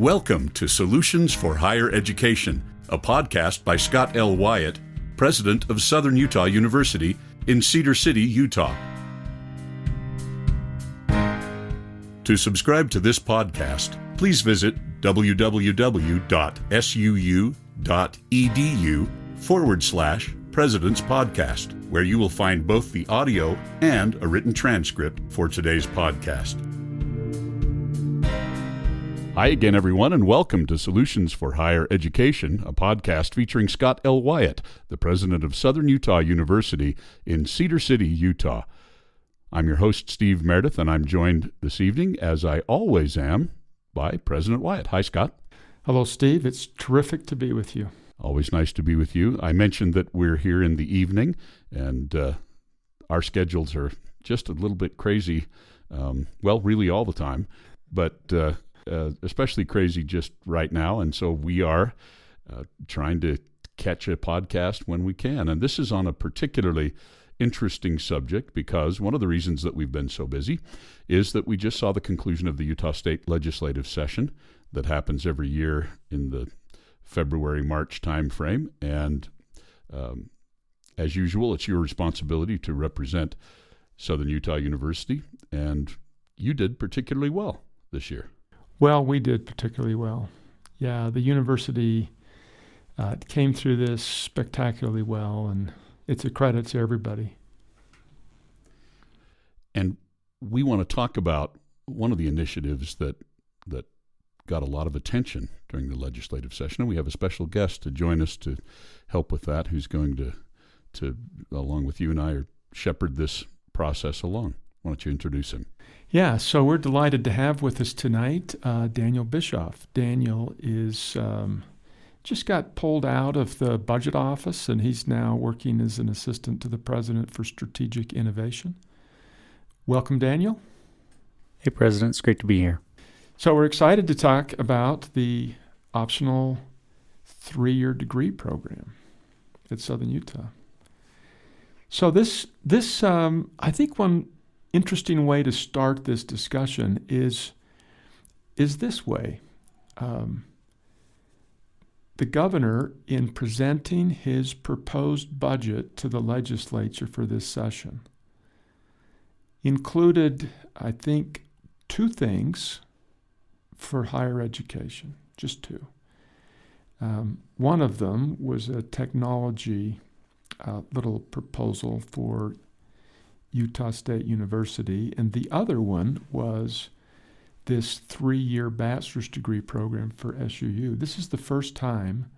Welcome to Solutions for Higher Education, a podcast by Scott L. Wyatt, president of Southern Utah University in Cedar City, Utah. To subscribe to this podcast, please visit www.suu.edu/President's Podcast, where you will find both the audio and a written transcript for today's podcast. Hi again, everyone, and welcome to Solutions for Higher Education, a podcast featuring Scott L. Wyatt, the president of Southern Utah University in Cedar City, Utah. I'm your host, Steve Meredith, and I'm joined this evening, as I always am, by President Wyatt. Hi, Scott. Hello, Steve. It's terrific to be with you. Always nice to be with you. I mentioned that we're here in the evening, and our schedules are just a little bit crazy, really all the time, but especially crazy just right now. And so we are trying to catch a podcast when we can. And this is on a particularly interesting subject because one of the reasons that we've been so busy is that we just saw the conclusion of the Utah State legislative session that happens every year in the February-March timeframe. And as usual, it's your responsibility to represent Southern Utah University. And you did particularly well this year. Well, we did particularly well. Yeah, the university came through this spectacularly well, and it's a credit to everybody. And we want to talk about one of the initiatives that got a lot of attention during the legislative session, and we have a special guest to join us to help with that, who's going to along with you and I, shepherd this process along. Why don't you introduce him? Yeah, so we're delighted to have with us tonight Daniel Bischoff. Daniel is just got pulled out of the budget office, and he's now working as an assistant to the president for strategic innovation. Welcome, Daniel. Hey, President. It's great to be here. So we're excited to talk about the optional 3-year degree program at Southern Utah. So this I think one interesting way to start this discussion is this way. The governor, in presenting his proposed budget to the legislature for this session, included, I think, 2 things for higher education, just 2. One of them was a technology little proposal for Utah State University, and the other one was this 3-year bachelor's degree program for SUU. This is the first time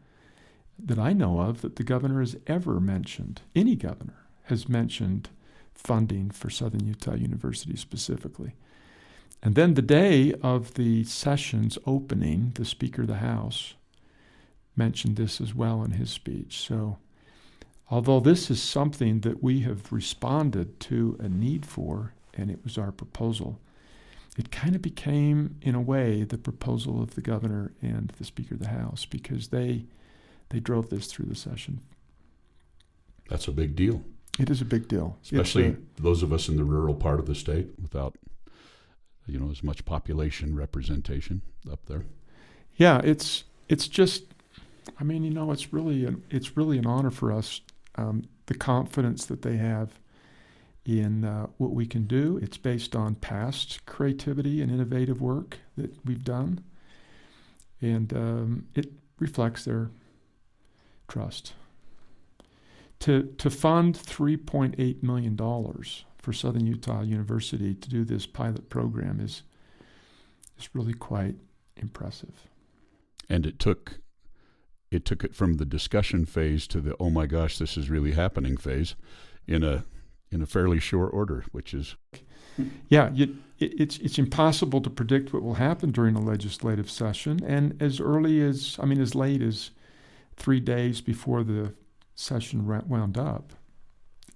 that I know of that the governor has ever mentioned, any governor has mentioned funding for Southern Utah University specifically. And then the day of the session's opening, the Speaker of the House mentioned this as well in his speech. So although this is something that we have responded to a need for, and it was our proposal, it kind of became, in a way, the proposal of the governor and the Speaker of the House, because they drove this through the session. That's a big deal. It is a big deal. Especially those of us in the rural part of the state without, as much population representation up there. Yeah, it's just, it's really an honor for us. The confidence that they have in what we can do. It's based on past creativity and innovative work that we've done, and it reflects their trust. To fund $3.8 million for Southern Utah University to do this pilot program is really quite impressive. And it took it from the discussion phase to the, oh my gosh, this is really happening phase in a fairly short order, which is... Yeah, it's impossible to predict what will happen during a legislative session. And as late as 3 days before the session wound up,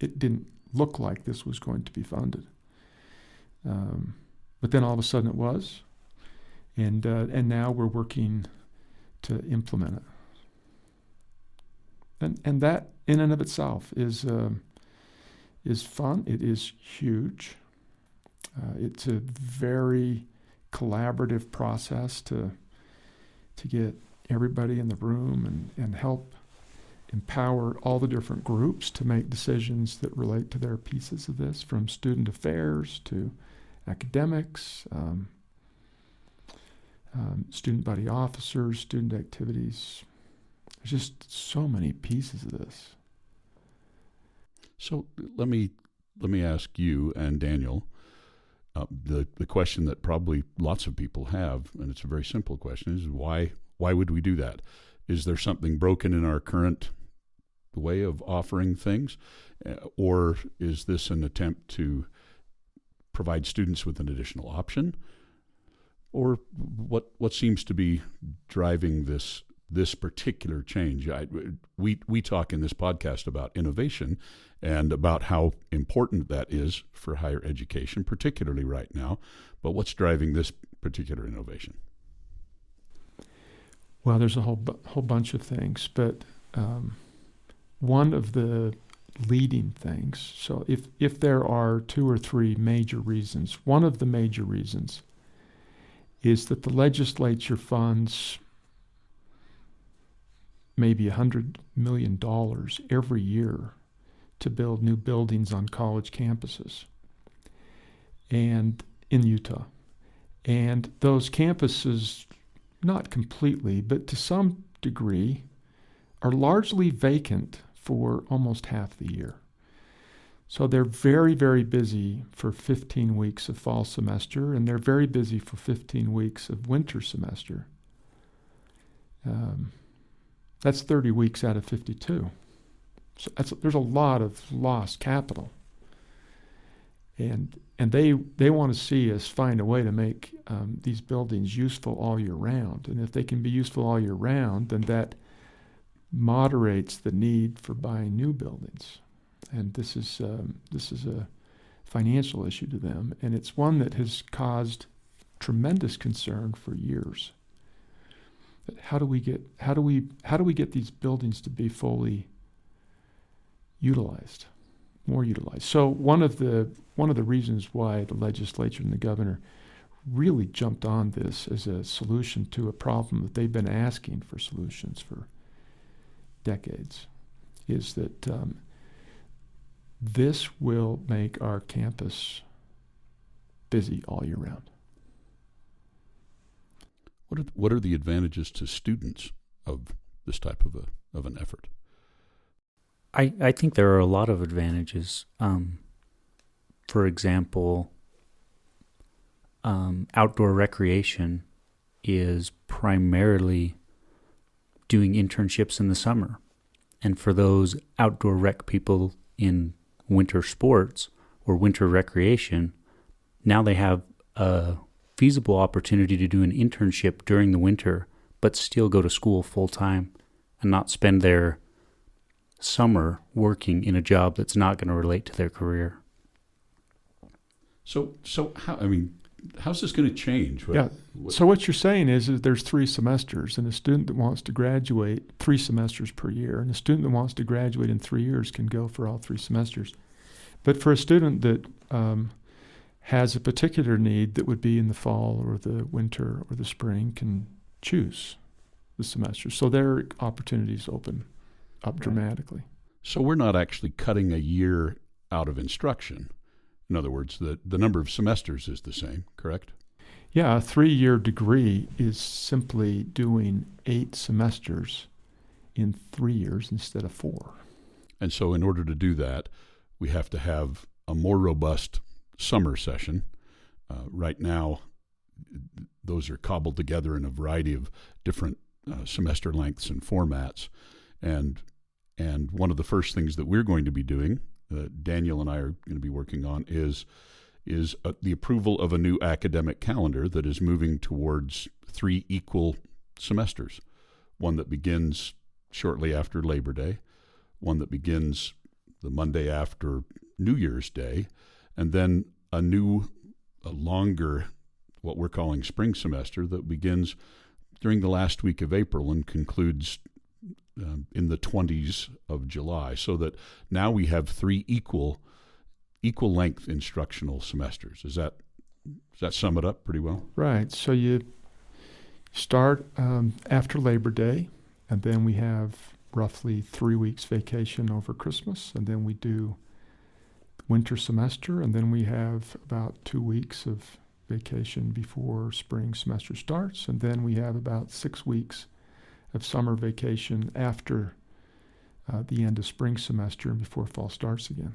it didn't look like this was going to be funded. But then all of a sudden it was. And now we're working to implement it. And that, in and of itself, is fun. It is huge. It's a very collaborative process to to get everybody in the room and help empower all the different groups to make decisions that relate to their pieces of this, from student affairs to academics, student body officers, student activities. There's just so many pieces of this. So let me ask you and Daniel the question that probably lots of people have, and it's a very simple question: is why would we do that? Is there something broken in our current way of offering things, or is this an attempt to provide students with an additional option, or what seems to be driving this particular change? We talk in this podcast about innovation and about how important that is for higher education, particularly right now. But what's driving this particular innovation? Well, there's a whole bunch of things, but one of the leading things, so if there are two or three major reasons, one of the major reasons is that the legislature funds maybe $100 million every year to build new buildings on college campuses and in Utah. And those campuses, not completely, but to some degree, are largely vacant for almost half the year. So they're very, very busy for 15 weeks of fall semester, and they're very busy for 15 weeks of winter semester. That's 30 weeks out of 52. So there's a lot of lost capital. And they want to see us find a way to make these buildings useful all year round. And if they can be useful all year round, then that moderates the need for buying new buildings. And this is a financial issue to them, and it's one that has caused tremendous concern for years. But how do we get these buildings to be fully utilized, more utilized? So one of the reasons why the legislature and the governor really jumped on this as a solution to a problem that they've been asking for solutions for decades is that this will make our campus busy all year round. What are the advantages to students of this type of an effort? I think there are a lot of advantages. For example, outdoor recreation is primarily doing internships in the summer. And for those outdoor rec people in winter sports or winter recreation, now they have a feasible opportunity to do an internship during the winter, but still go to school full time and not spend their summer working in a job that's not going to relate to their career. So how's this going to change? So what you're saying is there's 3 semesters, and a student that wants to graduate 3 semesters per year, and a student that wants to graduate in 3 years can go for all 3 semesters. But for a student that has a particular need that would be in the fall or the winter or the spring can choose the semester. So their opportunities open up dramatically. So we're not actually cutting a year out of instruction. In other words, the number of semesters is the same, correct? Yeah, a 3-year degree is simply doing 8 semesters in 3 years instead of 4. And so in order to do that, we have to have a more robust summer session. Right now, those are cobbled together in a variety of different semester lengths and formats. And one of the first things that we're going to be doing, Daniel and I are going to be working on, is the approval of a new academic calendar that is moving towards 3 equal semesters. One that begins shortly after Labor Day, one that begins the Monday after New Year's Day, and then a longer, what we're calling spring semester, that begins during the last week of April and concludes in the 20s of July, so that now we have 3 equal length instructional semesters. Does that sum it up pretty well? Right. So you Start after Labor Day, and then we have roughly 3 weeks vacation over Christmas, and then we do winter semester, and then we have about 2 weeks of vacation before spring semester starts, and then we have about 6 weeks of summer vacation after the end of spring semester and before fall starts again,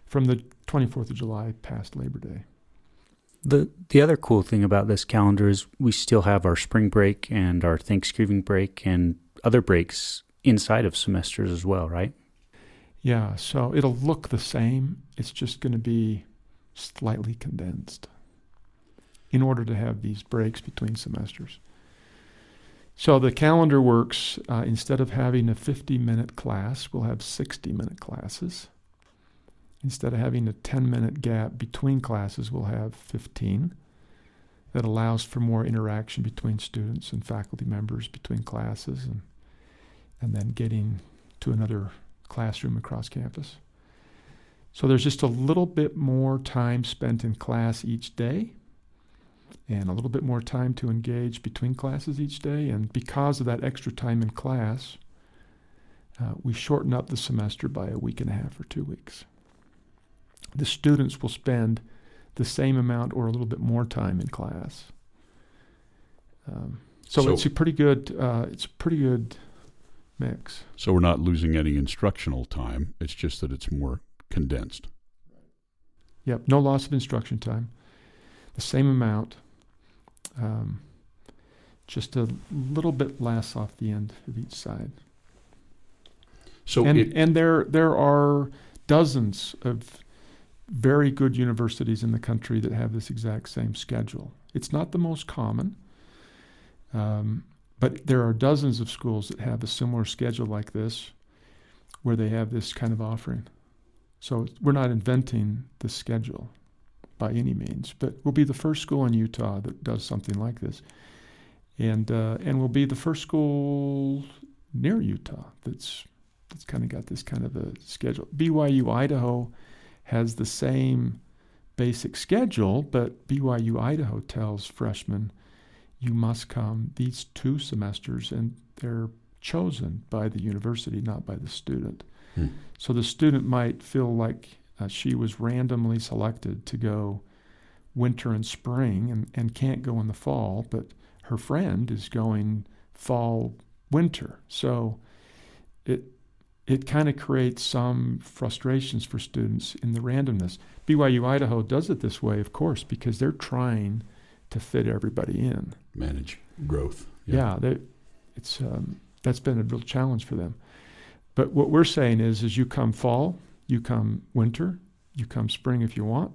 from the 24th of July past Labor Day. The other cool thing about this calendar is we still have our spring break and our Thanksgiving break and other breaks inside of semesters as well, right? Yeah, so it'll look the same. It's just going to be slightly condensed in order to have these breaks between semesters. So the calendar works, instead of having a 50-minute class, we'll have 60-minute classes. Instead of having a 10-minute gap between classes, we'll have 15. That allows for more interaction between students and faculty members between classes, and then getting to another classroom across campus. So there's just a little bit more time spent in class each day, and a little bit more time to engage between classes each day. And because of that extra time in class, we shorten up the semester by a week and a half or 2 weeks. The students will spend the same amount or a little bit more time in class. So it's a pretty good mix. So we're not losing any instructional time. It's just that it's more condensed. Yep, no loss of instruction time. The same amount, just a little bit less off the end of each side. So and there are dozens of very good universities in the country that have this exact same schedule. It's not the most common, but there are dozens of schools that have a similar schedule like this, where they have this kind of offering. So we're not inventing the schedule by any means, but we'll be the first school in Utah that does something like this, and we'll be the first school near Utah that's kind of got this kind of a schedule. BYU Idaho has the same basic schedule, but BYU Idaho tells freshmen, you must come these 2 semesters, and they're chosen by the university, not by the student. So the student might feel like she was randomly selected to go winter and spring and can't go in the fall, but her friend is going fall, winter. So it kind of creates some frustrations for students in the randomness. BYU Idaho does it this way, of course, because they're trying to fit everybody in. Manage growth. Yeah, that's been a real challenge for them. But what we're saying is you come fall, you come winter, you come spring if you want.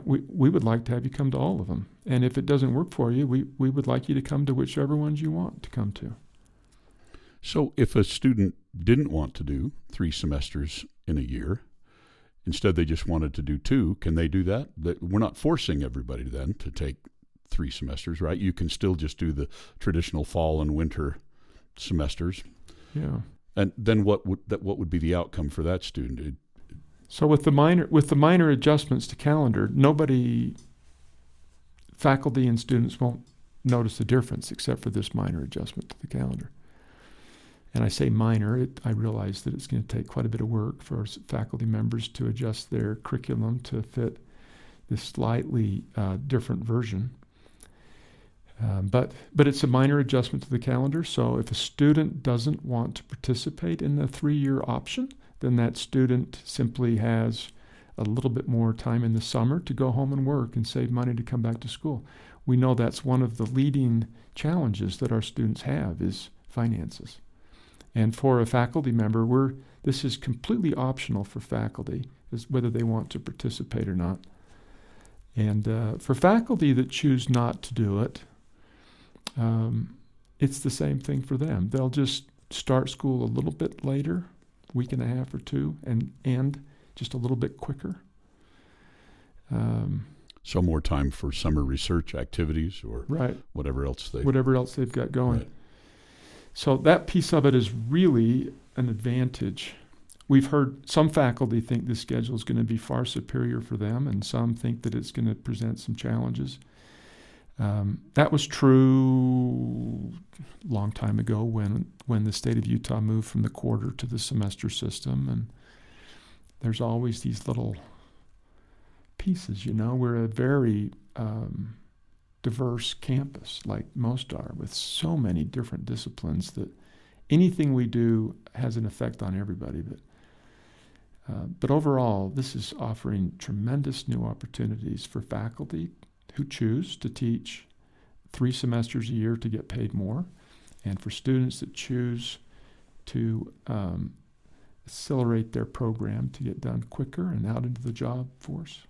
We would like to have you come to all of them. And if it doesn't work for you, we would like you to come to whichever ones you want to come to. So if a student didn't want to do 3 semesters in a year, instead they just wanted to do 2, can they do that? We're not forcing everybody then to take 3 semesters, right? You can still just do the traditional fall and winter semesters. Yeah. And then what would be the outcome for that student? So with the minor adjustments to calendar, faculty and students won't notice the difference except for this minor adjustment to the calendar. And I say minor, I realize that it's going to take quite a bit of work for our faculty members to adjust their curriculum to fit this slightly different version. But it's a minor adjustment to the calendar. So if a student doesn't want to participate in the 3-year option, then that student simply has a little bit more time in the summer to go home and work and save money to come back to school. We know that's one of the leading challenges that our students have is finances. And for a faculty member, this is completely optional for faculty, is whether they want to participate or not. And for faculty that choose not to do it, it's the same thing for them. They'll just start school a little bit later, week and a half or 2, and end just a little bit quicker. So more time for summer research activities or whatever else they've got going. Right. So that piece of it is really an advantage. We've heard some faculty think this schedule is going to be far superior for them, and some think that it's going to present some challenges. That was true a long time ago when the state of Utah moved from the quarter to the semester system. And there's always these little pieces, We're a very diverse campus, like most are, with so many different disciplines that anything we do has an effect on everybody. But overall, this is offering tremendous new opportunities for faculty who choose to teach 3 semesters a year to get paid more, and for students that choose to accelerate their program to get done quicker and out into the job force.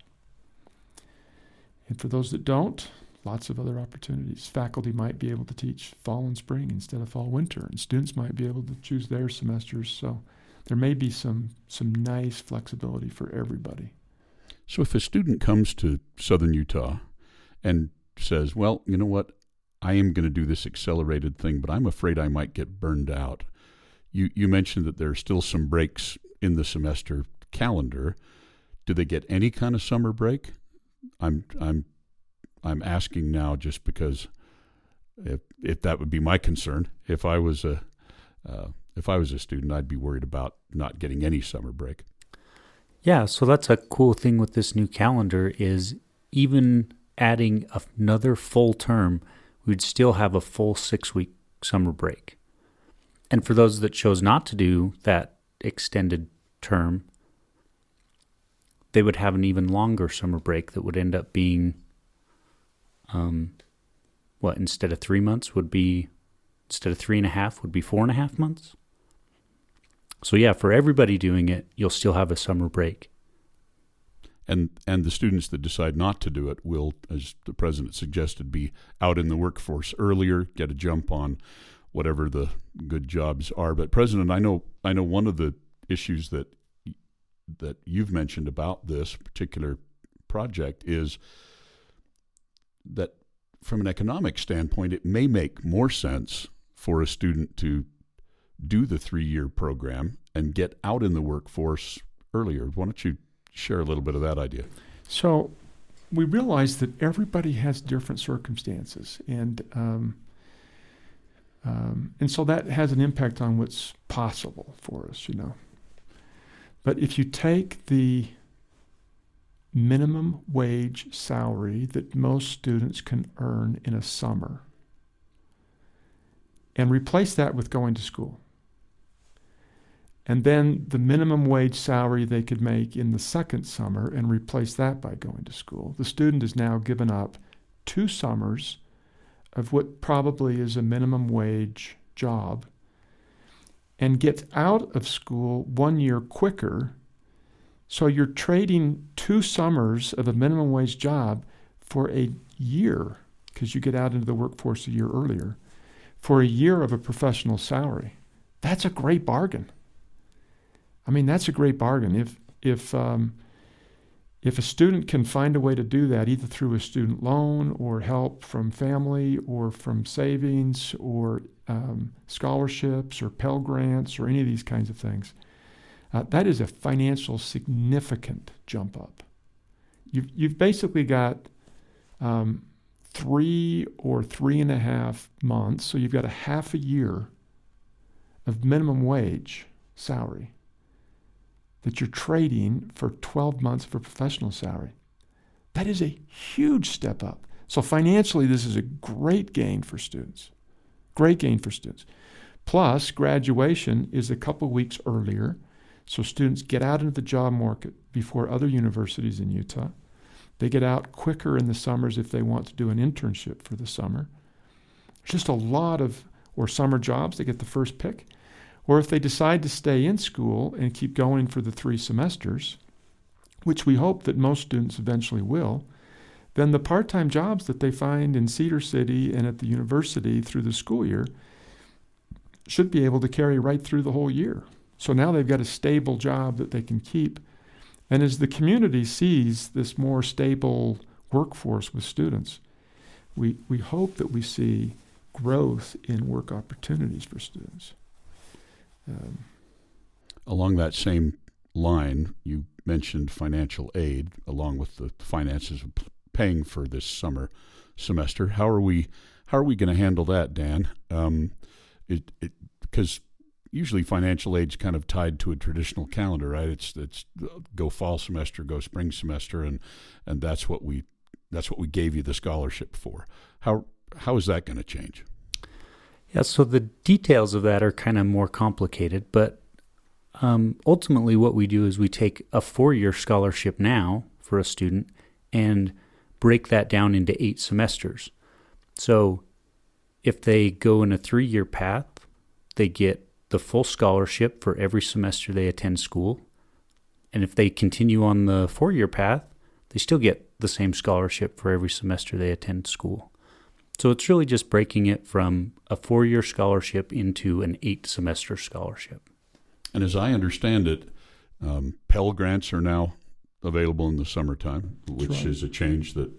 And for those that don't, lots of other opportunities. Faculty might be able to teach fall and spring instead of fall winter, and students might be able to choose their semesters. So there may be some nice flexibility for everybody. So if a student comes to Southern Utah and says, well, you know what, I am going to do this accelerated thing, but I'm afraid I might get burned out. You mentioned that there are still some breaks in the semester calendar. Do they get any kind of summer break? I'm asking now just because if that would be my concern. If I was a student, I'd be worried about not getting any summer break. Yeah, so that's a cool thing with this new calendar is even adding another full term, we'd still have a full 6-week summer break. And for those that chose not to do that extended term, they would have an even longer summer break that would end up being, instead of 3 months instead of 3.5 would be 4.5 months. So yeah, for everybody doing it, you'll still have a summer break. And the students that decide not to do it will, as the president suggested, be out in the workforce earlier, get a jump on whatever the good jobs are. But President, I know one of the issues that you've mentioned about this particular project is that from an economic standpoint, it may make more sense for a student to do the 3-year program and get out in the workforce earlier. Why don't you share a little bit of that idea? So we realize that everybody has different circumstances, and so that has an impact on what's possible for us, But if you take the minimum wage salary that most students can earn in a summer and replace that with going to school, and then the minimum wage salary they could make in the second summer and replace that by going to school, the student has now given up 2 summers of what probably is a minimum wage job and gets out of school 1 year quicker. So you're trading 2 summers of a minimum wage job for a year, because you get out into the workforce a year earlier, for a year of a professional salary. That's a great bargain. That's a great bargain. If a student can find a way to do that, either through a student loan or help from family or from savings or scholarships or Pell Grants or any of these kinds of things, that is a financial significant jump up. You've basically got 3 or 3.5 months, so you've got a half a year of minimum wage salary that you're trading for 12 months of a professional salary. That is a huge step up. So financially, this is a great gain for students. Great gain for students. Plus, graduation is a couple weeks earlier, so students get out into the job market before other universities in Utah. They get out quicker in the summers if they want to do an internship for the summer. There's just a lot of, or summer jobs, they get the first pick. Or if they decide to stay in school and keep going for the 3 semesters, which we hope that most students eventually will, then the part-time jobs that they find in Cedar City and at the university through the school year should be able to carry right through the whole year. So now they've got a stable job that they can keep. And as the community sees this more stable workforce with students, we hope that we see growth in work opportunities for students. Along that same line, you mentioned financial aid, along with the finances of paying for this summer semester. How are we going to handle that, Dan? Because usually financial aid's kind of tied to a traditional calendar, right? It's go fall semester, go spring semester, and that's what we gave you the scholarship for. How is that going to change? Yeah, so the details of that are kind of more complicated, but ultimately what we do is we take a 4-year scholarship now for a student and break that down into 8 semesters. So if they go in a 3-year path, they get the full scholarship for every semester they attend school. And if they continue on the 4-year path, they still get the same scholarship for every semester they attend school. So it's really just breaking it from a 4-year scholarship into an 8-semester scholarship. And as I understand it, Pell Grants are now available in the summertime, which is a change that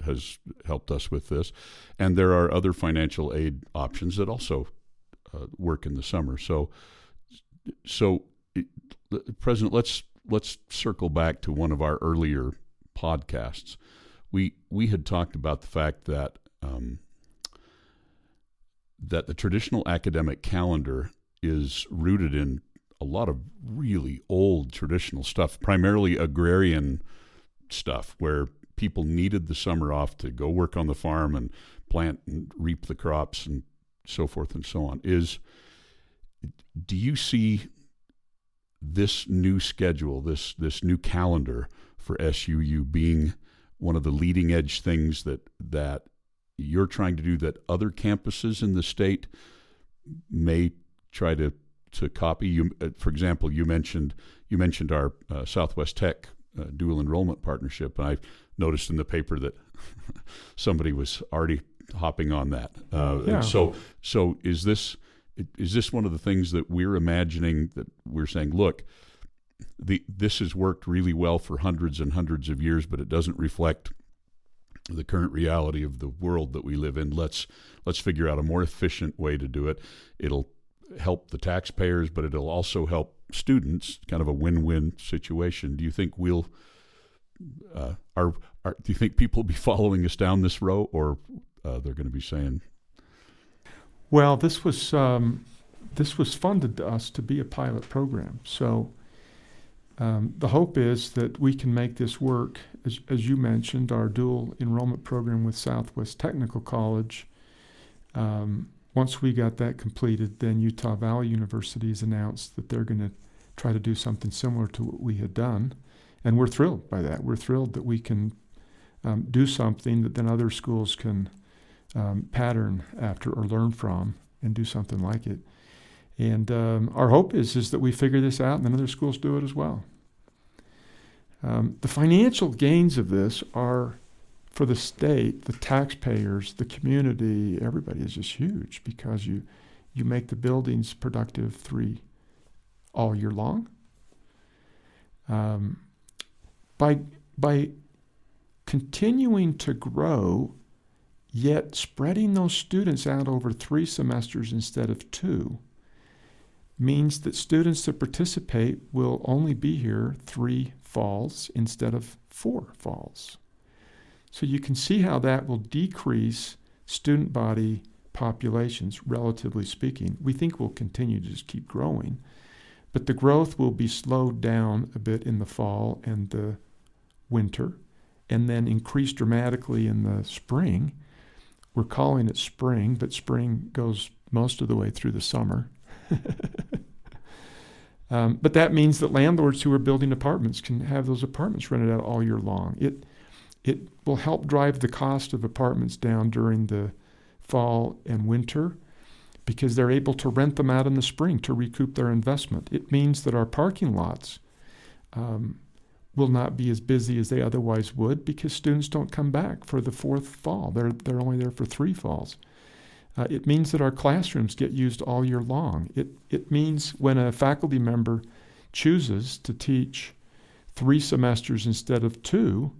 has helped us with this. And there are other financial aid options that also work in the summer. So President, let's circle back to one of our earlier podcasts. We had talked about the fact that that the traditional academic calendar is rooted in a lot of really old traditional stuff, primarily agrarian stuff, where people needed the summer off to go work on the farm and plant and reap the crops and so forth and so on. Do you see this new schedule, this new calendar for SUU being one of the leading edge things that you're trying to do that other campuses in the state may try to copy? You, for example, you mentioned our Southwest Tech dual enrollment partnership, and I noticed in the paper that somebody was already hopping on that. Yeah. So is this one of the things that we're imagining, that we're saying, look, this has worked really well for hundreds and hundreds of years, but it doesn't reflect the current reality of the world that we live in. Let's figure out a more efficient way to do it. It'll help the taxpayers, but it'll also help students. Kind of a win-win situation. Do you think do you think people will be following us down this road, or they're going to be saying? Well, this was funded to us to be a pilot program. So the hope is that we can make this work. As you mentioned, our dual enrollment program with Southwest Technical College, once we got that completed, then Utah Valley University has announced that they're going to try to do something similar to what we had done. And we're thrilled by that. We're thrilled that we can do something that then other schools can pattern after or learn from and do something like it. And our hope is that we figure this out and then other schools do it as well. The financial gains of this are, for the state, the taxpayers, the community, everybody, is just huge, because you make the buildings productive all year long. By continuing to grow, yet spreading those students out over 3 semesters instead of 2, means that students that participate will only be here 3 falls instead of 4 falls. So you can see how that will decrease student body populations, relatively speaking. We think we'll continue to just keep growing, but the growth will be slowed down a bit in the fall and the winter, and then increase dramatically in the spring. We're calling it spring, but spring goes most of the way through the summer. But that means that landlords who are building apartments can have those apartments rented out all year long. It will help drive the cost of apartments down during the fall and winter, because they're able to rent them out in the spring to recoup their investment. It means that our parking lots will not be as busy as they otherwise would, because students don't come back for the 4th fall. They're only there for 3 falls. It means that our classrooms get used all year long. It means when a faculty member chooses to teach 3 semesters instead of 2,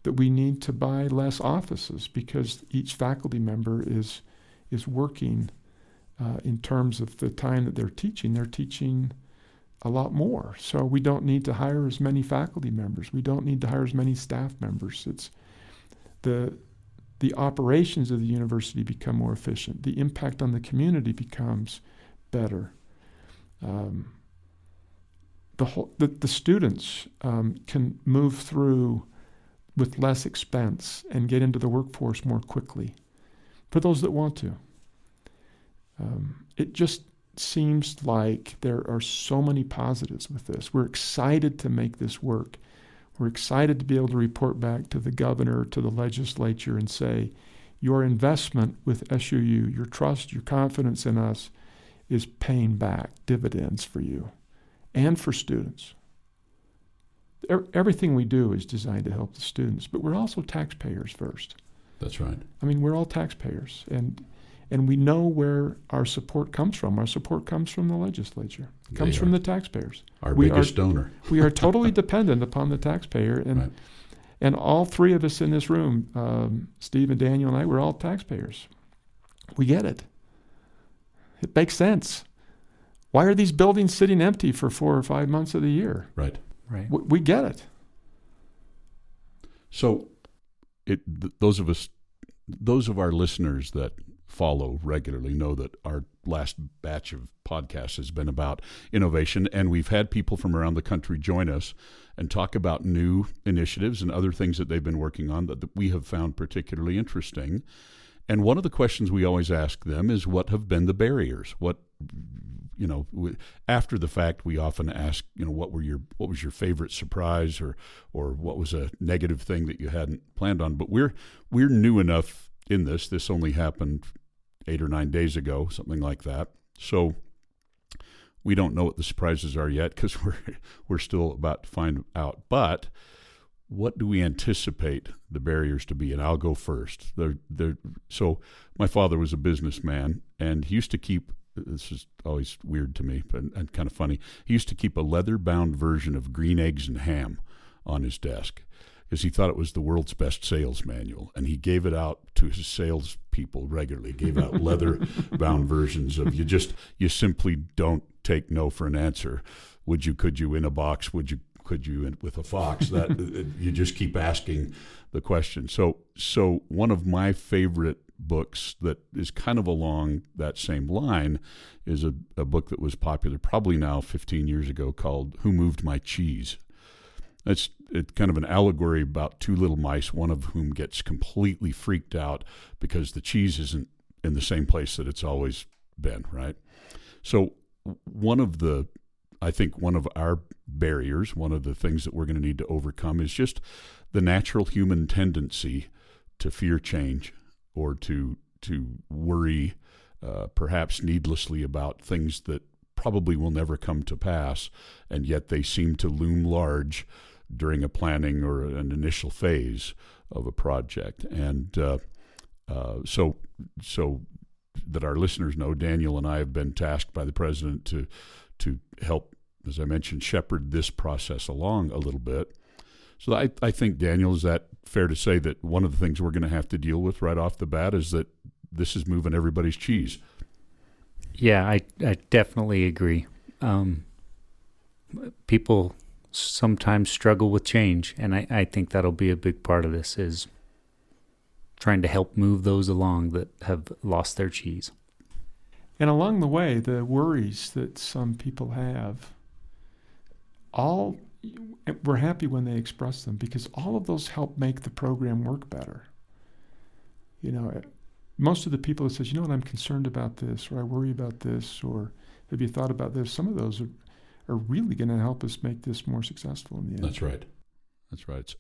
that we need to buy less offices, because each faculty member is working in terms of the time that they're teaching a lot more. So we don't need to hire as many faculty members. We don't need to hire as many staff members. the operations of the university become more efficient. The impact on the community becomes better. The students can move through with less expense and get into the workforce more quickly for those that want to. It just seems like there are so many positives with this. We're excited to make this work. We're excited to be able to report back to the governor, to the legislature, and say, your investment with SUU, your trust, your confidence in us is paying back dividends for you and for students. Everything we do is designed to help the students, but we're also taxpayers first. That's right. I mean, we're all taxpayers, and we know where our support comes from. Our support comes from the legislature. It comes from the taxpayers. Our biggest donor. We are totally dependent upon the taxpayer, and right. And all three of us in this room, Steve and Daniel and I, we're all taxpayers. We get it. It makes sense. Why are these buildings sitting empty for 4 or 5 months of the year? Right. Right. We get it. So, those of our listeners that follow regularly know that our last batch of podcasts has been about innovation, and we've had people from around the country join us and talk about new initiatives and other things that they've been working on that we have found particularly interesting. And one of the questions we always ask them is, what have been the barriers? After the fact, we often ask, what was your favorite surprise, or what was a negative thing that you hadn't planned on? But we're new enough in this. This only happened 8 or 9 days ago, something like that. So we don't know what the surprises are yet, because we're still about to find out. But what do we anticipate the barriers to be? And I'll go first. So my father was a businessman, and he used to keep, this is always weird to me, but and kind of funny, he used to keep a leather-bound version of Green Eggs and Ham on his desk, because he thought it was the world's best sales manual, and he gave it out to his sales people regularly. He gave out leather-bound versions of, you simply don't take no for an answer. Could you in a box? Could you with a fox? That you just keep asking the question. So one of my favorite books that is kind of along that same line is a book that was popular probably now 15 years ago called Who Moved My Cheese? It's kind of an allegory about two little mice, one of whom gets completely freaked out because the cheese isn't in the same place that it's always been, right? So one of our barriers, one of the things that we're going to need to overcome is just the natural human tendency to fear change, or to worry perhaps needlessly about things that probably will never come to pass, and yet they seem to loom large during a planning or an initial phase of a project. And so that our listeners know, Daniel and I have been tasked by the president to help, as I mentioned, shepherd this process along a little bit. So I think, Daniel, is that fair to say that one of the things we're going to have to deal with right off the bat is that this is moving everybody's cheese? Yeah, I definitely agree. People sometimes struggle with change, and I think that'll be a big part of this, is trying to help move those along that have lost their cheese. And along the way, the worries that some people have, we're happy when they express them, because all of those help make the program work better. Most of the people that says, I'm concerned about this, or I worry about this, or have you thought about this? Some of those are really going to help us make this more successful in the end. That's right.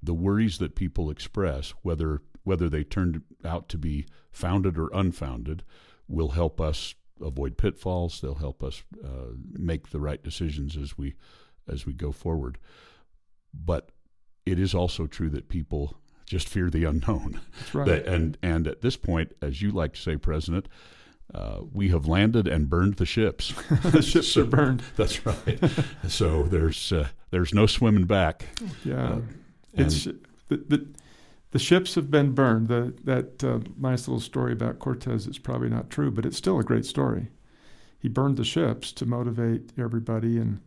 The worries that people express, whether they turn out to be founded or unfounded, will help us avoid pitfalls. They'll help us make the right decisions as we go forward. But it is also true that people just fear the unknown. That's right. And at this point, as you like to say, President, we have landed and burned the ships. The ships are burned. That's right. So there's no swimming back. Yeah, it's the ships have been burned. That nice little story about Cortez is probably not true, but it's still a great story. He burned the ships to motivate everybody, and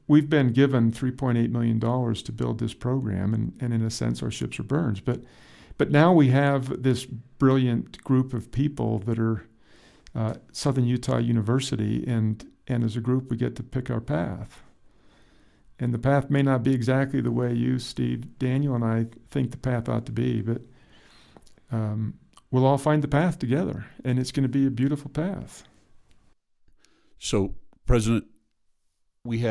we've been given $3.8 million to build this program, and in a sense, our ships are burned. But now we have this brilliant group of people that are Southern Utah University, and as a group, we get to pick our path. And the path may not be exactly the way you, Steve, Daniel, and I think the path ought to be, but we'll all find the path together, and it's going to be a beautiful path. So, President, we've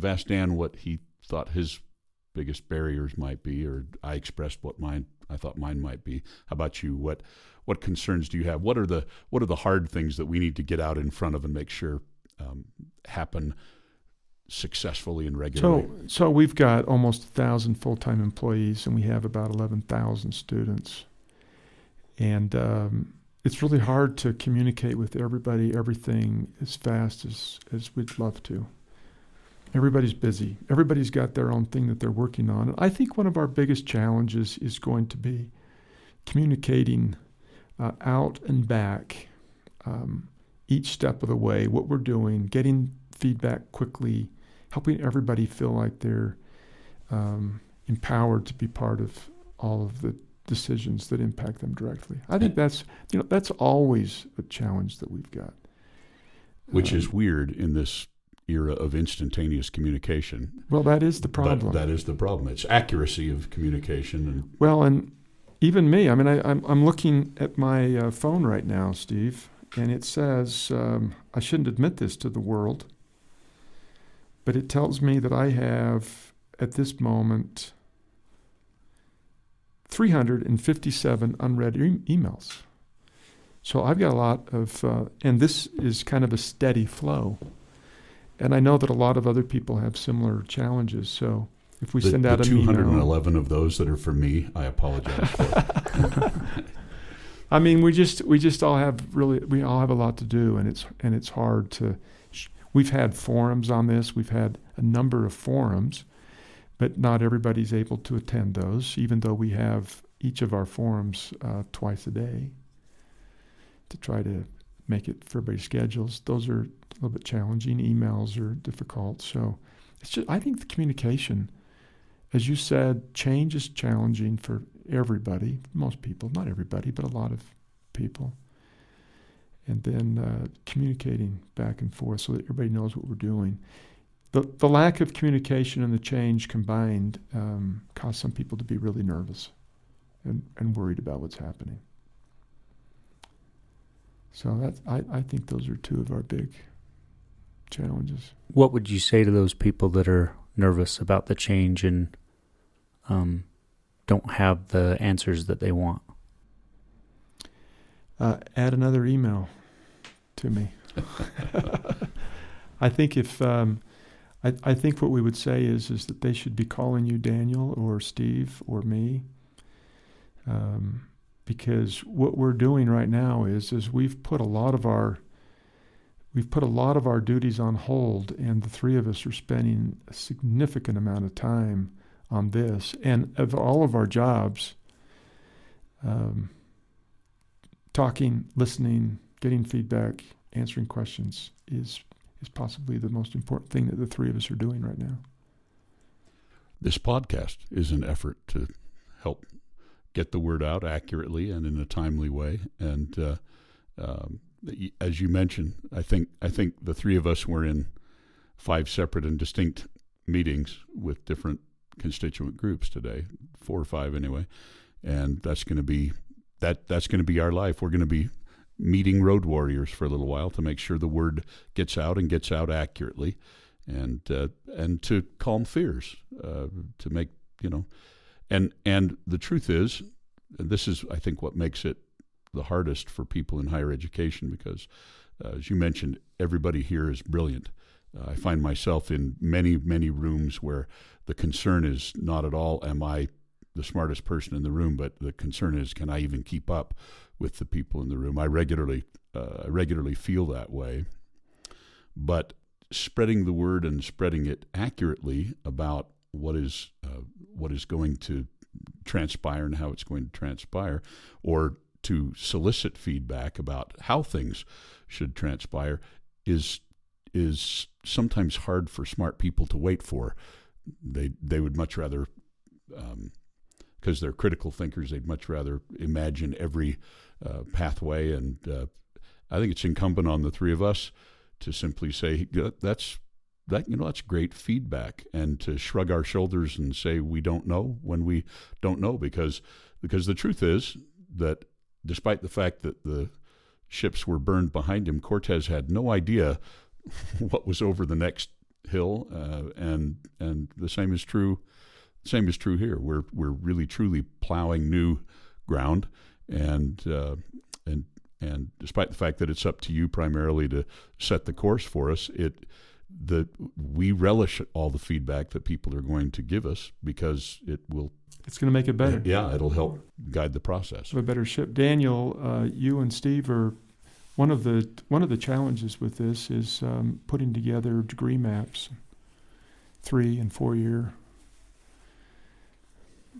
asked Dan what he thought his biggest barriers might be, or I expressed what I thought mine might be. How about you? What concerns do you have? What are the hard things that we need to get out in front of and make sure happen successfully and regularly? So we've got almost 1,000 full-time employees, and we have about 11,000 students. And it's really hard to communicate with everybody, everything as fast as we'd love to. Everybody's busy. Everybody's got their own thing that they're working on. And I think one of our biggest challenges is going to be communicating out and back each step of the way, what we're doing, getting feedback quickly, helping everybody feel like they're empowered to be part of all of the decisions that impact them directly. I think that's always a challenge that we've got. Which is weird in this era of instantaneous communication. Well, that is the problem. That is the problem. It's accuracy of communication. And even me, I mean, I'm looking at my phone right now, Steve, and it says, I shouldn't admit this to the world, but it tells me that I have, at this moment, 357 unread emails. So I've got a lot of, and this is kind of a steady flow. And I know that a lot of other people have similar challenges. So if we send out an email, 211 of those that are for me, I apologize for. I mean, we all have a lot to do, and it's hard to. We've had forums on this. We've had a number of forums, but not everybody's able to attend those, even though we have each of our forums twice a day to try to make it for everybody's schedules. Those are a little bit challenging. Emails are difficult. So I think the communication, as you said, change is challenging for everybody, most people, not everybody, but a lot of people. And then communicating back and forth so that everybody knows what we're doing. The lack of communication and the change combined cause some people to be really nervous and worried about what's happening. So I think those are two of our big challenges. What would you say to those people that are nervous about the change and don't have the answers that they want? Add another email to me. I think I think what we would say is that they should be calling you Daniel or Steve or me, because what we're doing right now is we've put a lot of our duties on hold, and the three of us are spending a significant amount of time on this. And of all of our jobs, talking, listening, getting feedback, answering questions is possibly the most important thing that the three of us are doing right now. This podcast is an effort to help get the word out accurately and in a timely way. And as you mentioned, I think the three of us were in 5 separate and distinct meetings with different constituent groups today, 4 or 5 anyway, and that's going to be our life. We're going to be meeting road warriors for a little while to make sure the word gets out and gets out accurately, and to calm fears, to make and the truth is, this is I think what makes it the hardest for people in higher education, because as you mentioned, everybody here is brilliant. I find myself in many rooms where the concern is not at all am I the smartest person in the room, but the concern is, can I even keep up with the people in the room? I regularly feel that way. But spreading the word and spreading it accurately about what is going to transpire and how it's going to transpire, or to solicit feedback about how things should transpire, is sometimes hard for smart people to wait for. They would much rather, because they're critical thinkers, they'd much rather imagine every pathway. And I think it's incumbent on the three of us to simply say that's great feedback, and to shrug our shoulders and say we don't know when we don't know, because the truth is that despite the fact that the ships were burned behind him, Cortez had no idea what was over the next hill, and the same is true here. We're really truly plowing new ground, and despite the fact that it's up to you primarily to set the course for us, we relish all the feedback that people are going to give us, because it's going to make it better. Yeah, it'll help guide the process. A better ship. Daniel, you and Steve are one of the challenges with this is putting together degree maps, 3 and 4 year.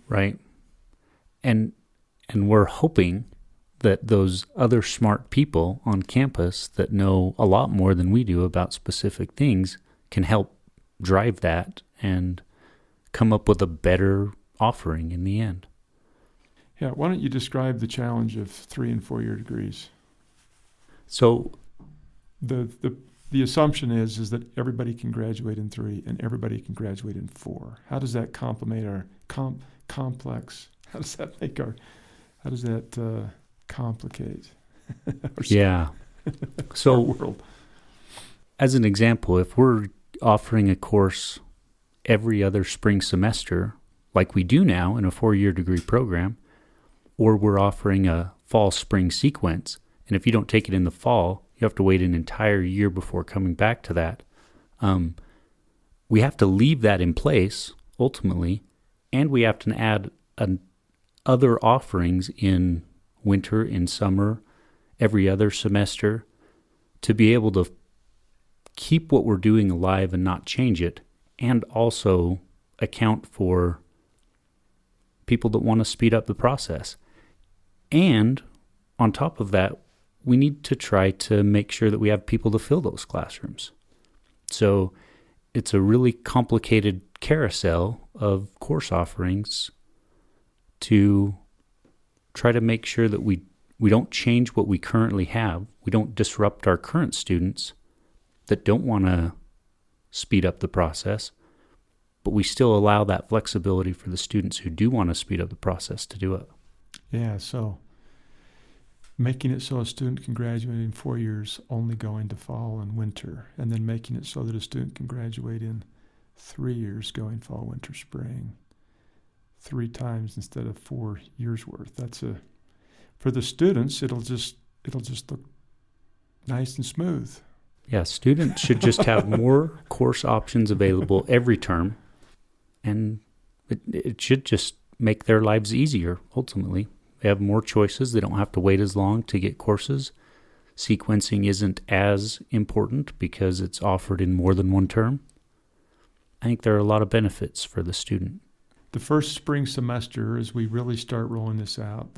Right, and we're hoping that those other smart people on campus that know a lot more than we do about specific things can help drive that and come up with a better offering in the end. Yeah, why don't you describe the challenge of 3 and 4 year degrees? So the assumption is that everybody can graduate in 3 and everybody can graduate in 4. How does that complement our complex? How does that complicate? Yeah. So our world. As an example, if we're offering a course every other spring semester, like we do now in a 4-year degree program, or we're offering a fall-spring sequence, and if you don't take it in the fall, you have to wait an entire year before coming back to that. We have to leave that in place, ultimately, and we have to add other offerings in winter, in summer, every other semester, to be able to keep what we're doing alive and not change it, and also account for people that want to speed up the process. And on top of that, we need to try to make sure that we have people to fill those classrooms. So it's a really complicated carousel of course offerings to try to make sure that we don't change what we currently have. We don't disrupt our current students that don't want to speed up the process, but we still allow that flexibility for the students who do want to speed up the process to do it. Yeah, so making it so a student can graduate in 4 years only going to fall and winter, and then making it so that a student can graduate in 3 years going fall, winter, spring, 3 times instead of 4 years worth. For the students, it'll just look nice and smooth. Yeah, students should just have more course options available every term, and it should just make their lives easier, ultimately. They have more choices. They don't have to wait as long to get courses. Sequencing isn't as important because it's offered in more than one term. I think there are a lot of benefits for the student. The first spring semester, as we really start rolling this out,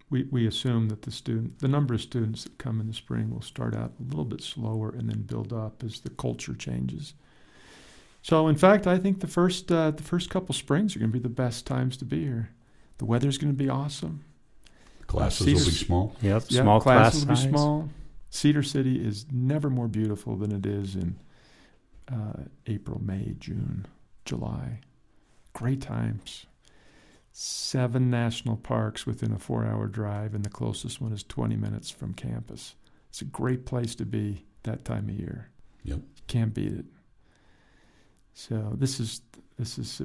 we assume that the number of students that come in the spring will start out a little bit slower and then build up as the culture changes. So, in fact, I think the first couple springs are going to be the best times to be here. The weather's going to be awesome. Classes will be small. Yep, small classes class will size. be small. Cedar City is never more beautiful than it is in April, May, June, July. Great times. 7 national parks within a 4-hour drive, and the closest one is 20 minutes from campus. It's a great place to be that time of year. Yep. You can't beat it. So this is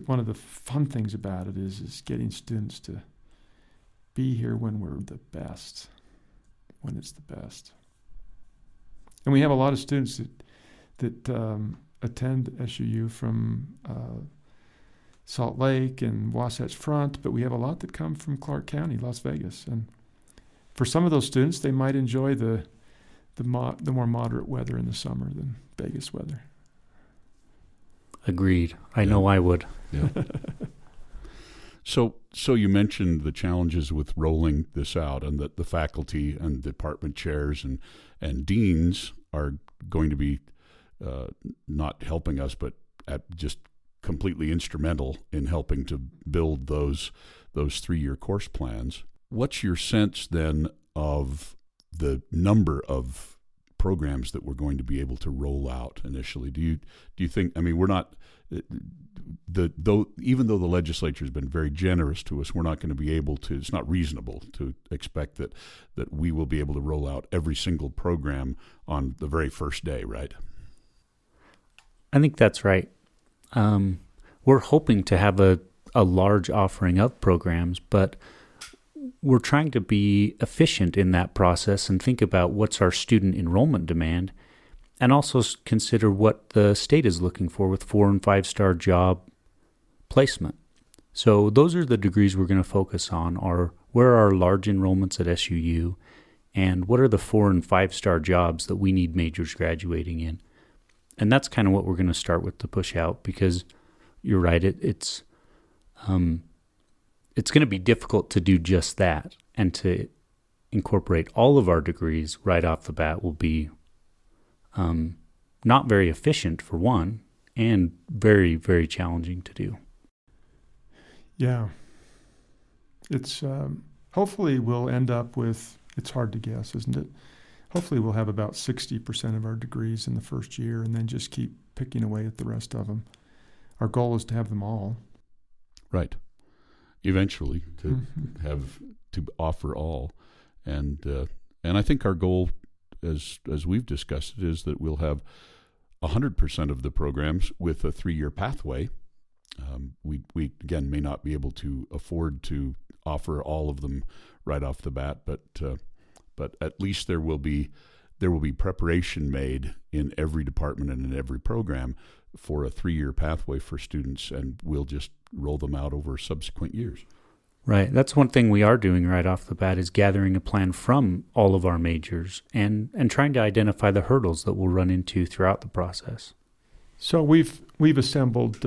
one of the fun things about it is getting students to be here when we're the best, when it's the best. And we have a lot of students that attend SUU from Salt Lake and Wasatch Front, but we have a lot that come from Clark County, Las Vegas. And for some of those students, they might enjoy the more moderate weather in the summer than Vegas weather. Agreed. I know I would. Yeah. So you mentioned the challenges with rolling this out, and that the faculty and department chairs and deans are going to be not helping us, but just completely instrumental in helping to build those 3-year course plans. What's your sense then of the number of programs that we're going to be able to roll out initially? Do you think? I mean, we're not even though the legislature has been very generous to us, we're not going to be able to. It's not reasonable to expect that we will be able to roll out every single program on the very first day, right? I think that's right. We're hoping to have a large offering of programs, but we're trying to be efficient in that process and think about what's our student enrollment demand, and also consider what the state is looking for with 4- and 5-star job placement. So those are the degrees we're going to focus on, are where are our large enrollments at SUU, and what are the 4- and 5-star jobs that we need majors graduating in. And that's kind of what we're going to start with to push out, because you're right, it's going to be difficult to do just that, and to incorporate all of our degrees right off the bat will be not very efficient, for one, and very, very challenging to do. Yeah. It's hopefully we'll end up with, it's hard to guess, isn't it? Hopefully we'll have about 60% of our degrees in the first year, and then just keep picking away at the rest of them. Our goal is to have them all. Right. Eventually to have to offer all. And I think our goal, as we've discussed it, is that we'll have 100% of the programs with a 3-year pathway. We again may not be able to afford to offer all of them right off the bat, but at least there will be preparation made in every department and in every program for a 3-year pathway for students, and we'll just roll them out over subsequent years. Right. That's one thing we are doing right off the bat, is gathering a plan from all of our majors and trying to identify the hurdles that we'll run into throughout the process. So we've assembled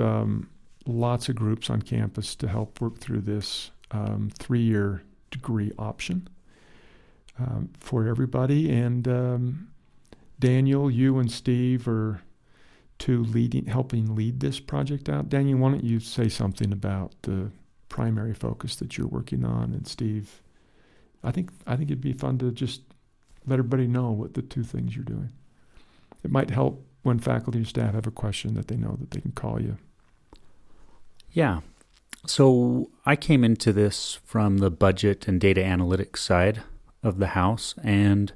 lots of groups on campus to help work through this 3-year degree option for everybody. And Daniel, you and Steve are helping lead this project out. Daniel, why don't you say something about the primary focus that you're working on? And Steve, I think it'd be fun to just let everybody know what the 2 things you're doing. It might help when faculty and staff have a question, that they know that they can call you. Yeah. So I came into this from the budget and data analytics side of the house, and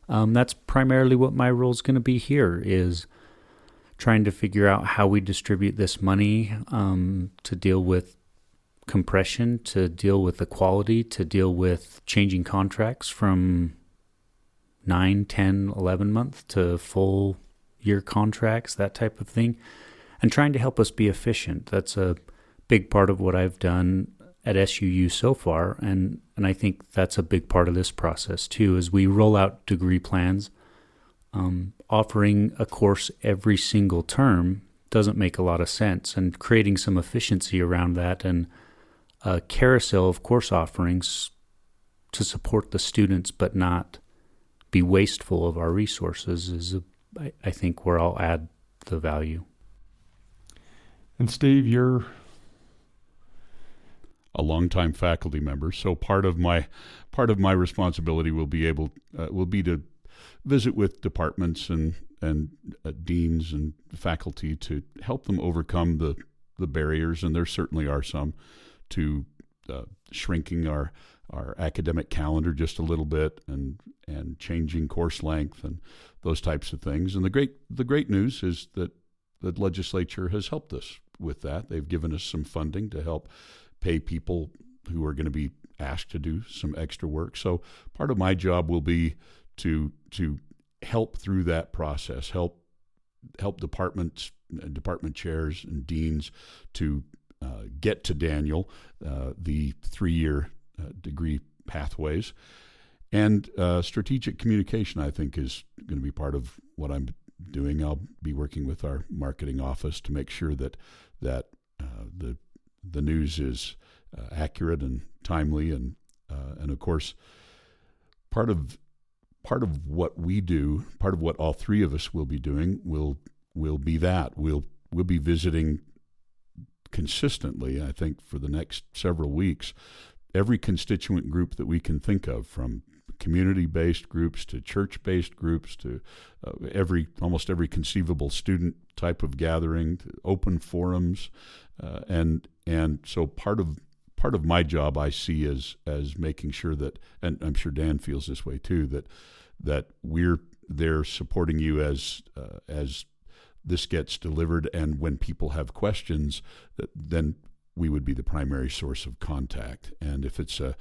that's primarily what my role is going to be here, is trying to figure out how we distribute this money to deal with compression, to deal with the quality, to deal with changing contracts from 9, 10, 11 month to full year contracts, that type of thing, and trying to help us be efficient. That's a big part of what I've done at SUU so far, and I think that's a big part of this process too, as we roll out degree plans. Offering a course every single term doesn't make a lot of sense, and creating some efficiency around that and a carousel of course offerings to support the students but not be wasteful of our resources is, I think, where I'll add the value. And Steve, you're a longtime faculty member, so part of my responsibility will be to visit with departments and deans and faculty to help them overcome the barriers, and there certainly are some, to shrinking our academic calendar just a little bit, and changing course length and those types of things. And the great news is that the legislature has helped us with that. They've given us some funding to help pay people who are going to be asked to do some extra work. So part of my job will be to help through that process, help department chairs and deans to get to Daniel the 3-year degree pathways. And strategic communication, I think, is going to be part of what I'm doing. I'll be working with our marketing office to make sure that the news is accurate and timely, and of course, part of part of what we do, part of what all three of us will be doing, will be that we'll be visiting consistently, I think, for the next several weeks, every constituent group that we can think of, from community-based groups to church-based groups to almost every conceivable student type of gathering, to open forums, and so part of my job I see as making sure that, and I'm sure Dan feels this way too, that we're there supporting you as this gets delivered, and when people have questions, then we would be the primary source of contact. And if it's a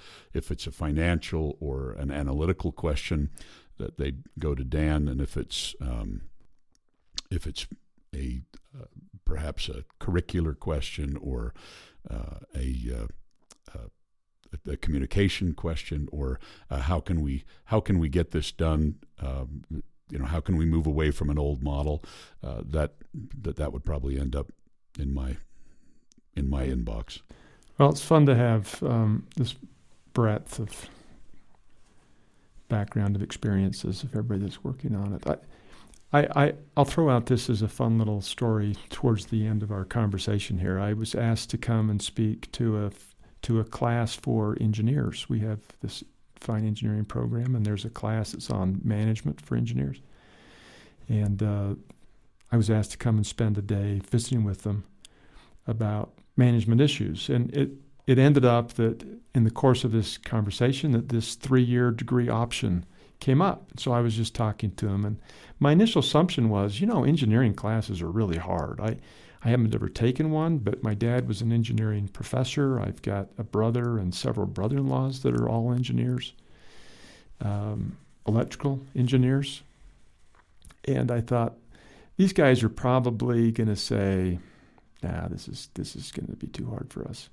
financial or an analytical question, that they go to Dan, and if it's a perhaps a curricular question or a communication question, or how can we get this done? How can we move away from an old model? That would probably end up in my inbox. Well, it's fun to have this breadth of background of experiences of everybody that's working on it. I'll throw out this as a fun little story towards the end of our conversation here. I was asked to come and speak to a class for engineers. We have this fine engineering program, and there's a class that's on management for engineers. And I was asked to come and spend a day visiting with them about management issues. And it ended up that in the course of this conversation that this 3-year degree option came up. So I was just talking to them, and my initial assumption was, engineering classes are really hard. I haven't ever taken one, but my dad was an engineering professor. I've got a brother and several brother-in-laws that are all engineers, electrical engineers. And I thought, these guys are probably going to say, this is going to be too hard for us.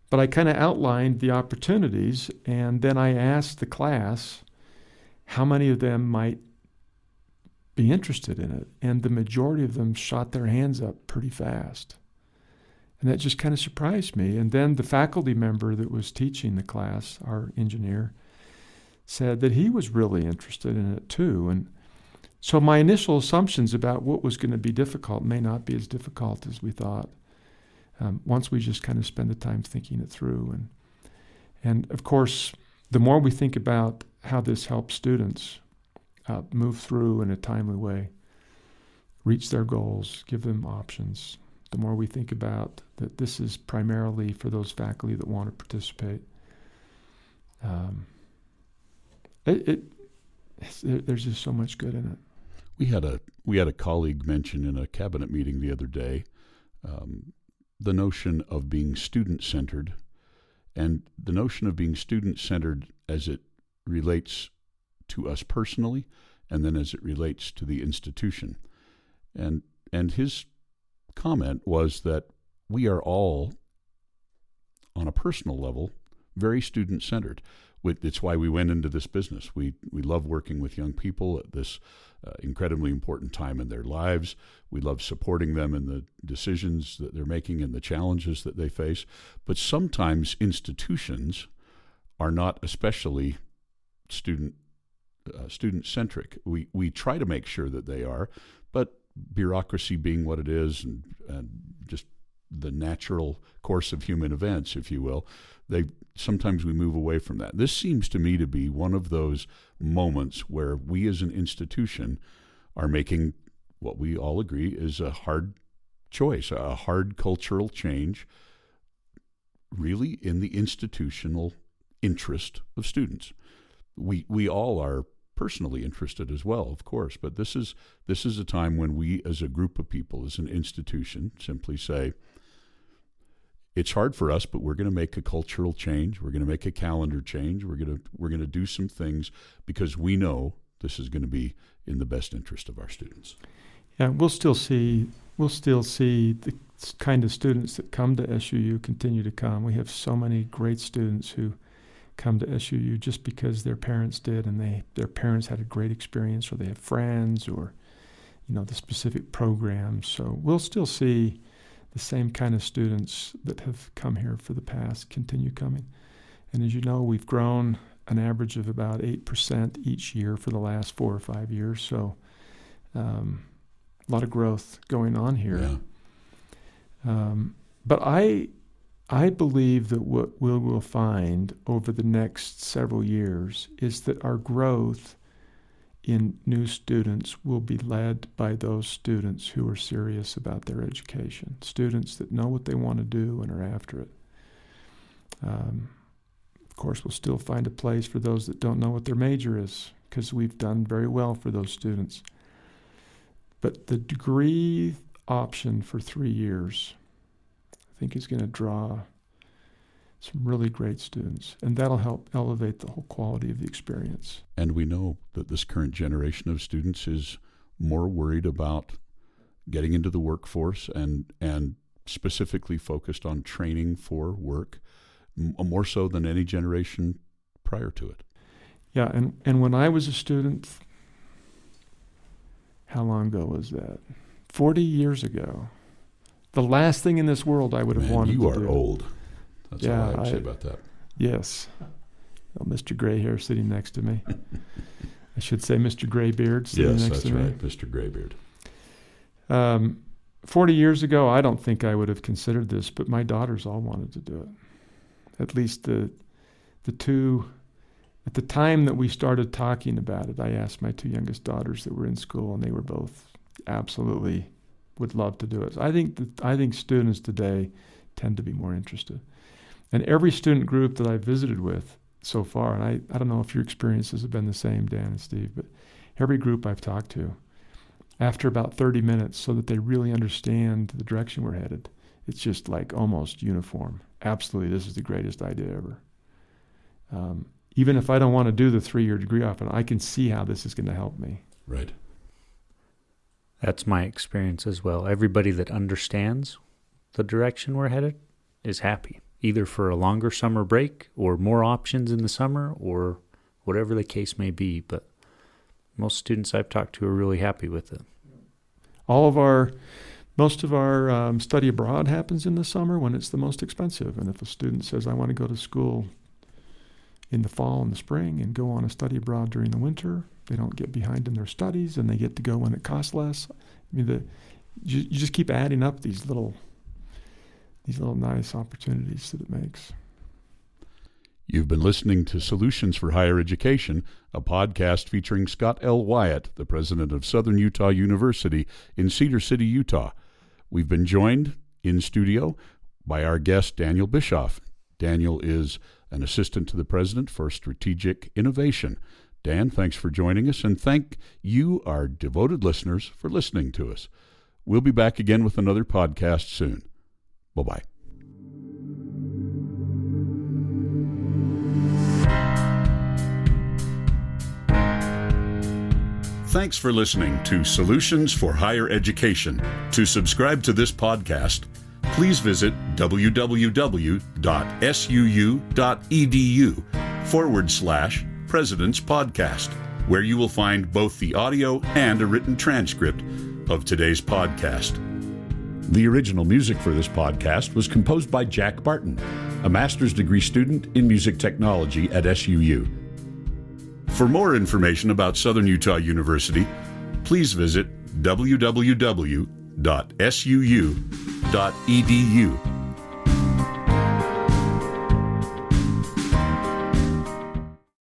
But I kind of outlined the opportunities, and then I asked the class how many of them might be interested in it, and the majority of them shot their hands up pretty fast. And that just kind of surprised me. And then the faculty member that was teaching the class, our engineer, said that he was really interested in it too. And so my initial assumptions about what was going to be difficult may not be as difficult as we thought, once we just kind of spend the time thinking it through. And of course, the more we think about how this helps students move through in a timely way, reach their goals, give them options, the more we think about that this is primarily for those faculty that want to participate. There's just so much good in it. We had a colleague mention in a cabinet meeting the other day the notion of being student-centered, and the notion of being student-centered as it relates to us personally, and then as it relates to the institution. And his comment was that we are all, on a personal level, very student-centered. It's why we went into this business. We love working with young people at this incredibly important time in their lives. We love supporting them in the decisions that they're making and the challenges that they face. But sometimes institutions are not especially student-centric. We try to make sure that they are, but bureaucracy being what it is, and just the natural course of human events, if you will, sometimes we move away from that. This seems to me to be one of those moments where we as an institution are making what we all agree is a hard choice, a hard cultural change, really in the institutional interest of students. We all are personally interested as well, of course, but this is a time when we as a group of people, as an institution, simply say, it's hard for us, but we're going to make a cultural change. We're going to make a calendar change. We're going to do some things because we know this is going to be in the best interest of our students. Yeah, we'll still see the kind of students that come to SUU continue to come. We have so many great students who come to SUU just because their parents did, and their parents had a great experience, or they have friends, or the specific programs. So we'll still see the same kind of students that have come here for the past continue coming. And as you know, we've grown an average of about 8% each year for the last 4 or 5 years. So a lot of growth going on here. Yeah. But I believe that what we will find over the next several years is that our growth in new students will be led by those students who are serious about their education, students that know what they want to do and are after it. Of course, we'll still find a place for those that don't know what their major is, because we've done very well for those students. But the degree option for 3 years, I think, is going to draw some really great students, and that'll help elevate the whole quality of the experience. And we know that this current generation of students is more worried about getting into the workforce and specifically focused on training for work, more so than any generation prior to it. Yeah, and when I was a student, how long ago was that? 40 years ago. The last thing in this world I would have wanted to do. You are old. That's all I have to say about that. Yes. Well, Mr. Gray Hair sitting next to me. I should say Mr. Graybeard sitting next to me. Yes, that's right, Mr. Graybeard. 40 years ago, I don't think I would have considered this, but my daughters all wanted to do it. At least the two, at the time that we started talking about it, I asked my 2 youngest daughters that were in school, and they were both absolutely would love to do it. So I think students today tend to be more interested. And every student group that I've visited with so far, and I don't know if your experiences have been the same, Dan and Steve, but every group I've talked to, after about 30 minutes, so that they really understand the direction we're headed, it's just like almost uniform. Absolutely, this is the greatest idea ever. Even if I don't want to do the 3-year degree often, I can see how this is going to help me. Right. That's my experience as well. Everybody that understands the direction we're headed is happy, either for a longer summer break or more options in the summer or whatever the case may be. But most students I've talked to are really happy with it. Most of our study abroad happens in the summer when it's the most expensive. And if a student says, I want to go to school in the fall and the spring and go on a study abroad during the winter, they don't get behind in their studies, and they get to go when it costs less. I mean, you just keep adding up these little nice opportunities that it makes. You've been listening to Solutions for Higher Education, a podcast featuring Scott L. Wyatt, the president of Southern Utah University in Cedar City, Utah. We've been joined in studio by our guest, Daniel Bischoff. Daniel is an assistant to the president for strategic innovation. Dan, thanks for joining us, and thank you, our devoted listeners, for listening to us. We'll be back again with another podcast soon. Bye-bye. Thanks for listening to Solutions for Higher Education. To subscribe to this podcast, please visit www.suu.edu/President's Podcast, where you will find both the audio and a written transcript of today's podcast. The original music for this podcast was composed by Jack Barton, a master's degree student in music technology at SUU. For more information about Southern Utah University, please visit www.suu.edu.